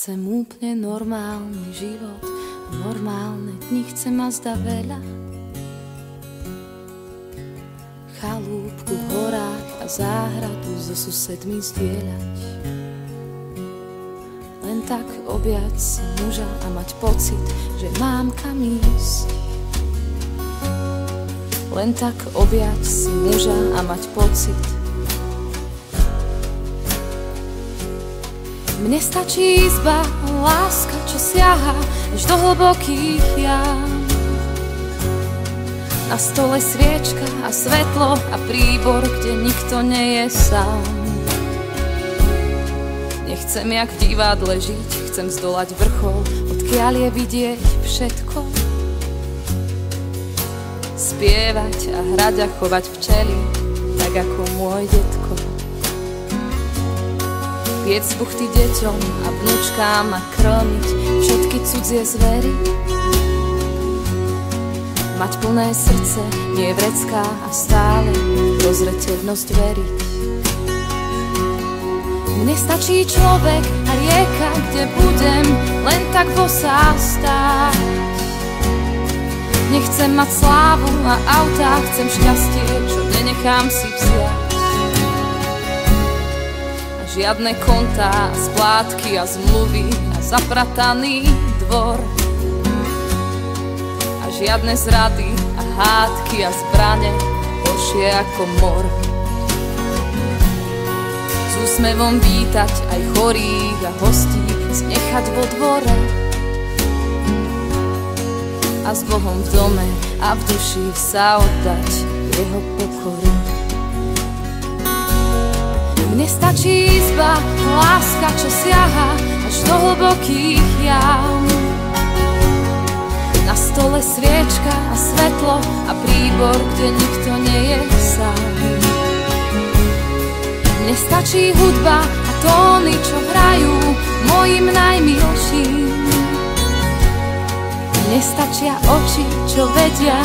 Chcem úplne normálny život, normálne dni, chcem a zda veľa. Chalúbku v horách a záhradu so susedmi zdieľať. Len tak objať si muža a mať pocit, že mám kam ísť. Len tak objať si muža a mať pocit. Mne stačí izba, láska, čo siaha až do hlbokých jam. Na stole sviečka a svetlo a príbor, kde nikto nie je sám. Nechcem jak v divadle žiť, chcem zdolať vrchol, odkiaľ je vidieť všetko. Spievať a hrať a chovať včely, tak ako môj detko. Piec buchty deťom a vnúčkám a krmiť všetky cudzie zvery. Mať plné srdce, nie vrecká a stále dozreteľnosť veriť. Mne stačí človek a rieka, kde budem len tak bosá stáť. Nechcem mať slávu a autá, chcem šťastie, čo nenechám si vziať. A žiadne kontá, splátky a zmluvy a zaprataný dvor. A žiadne zrady a hádky a zbrane, horšie ako mor. S úsmevom vítať aj chorých a hostí, znechať vo dvore. A s Bohom v dome a v duši sa oddať jeho pokoru. Mne stačí izba, láska, čo siaha až do hlbokých jam. Na stole sviečka a svetlo a príbor, kde nikto nie je sám. Mne stačí hudba a tóny, čo hrajú mojim najmilším. Mne stačia oči, čo vedia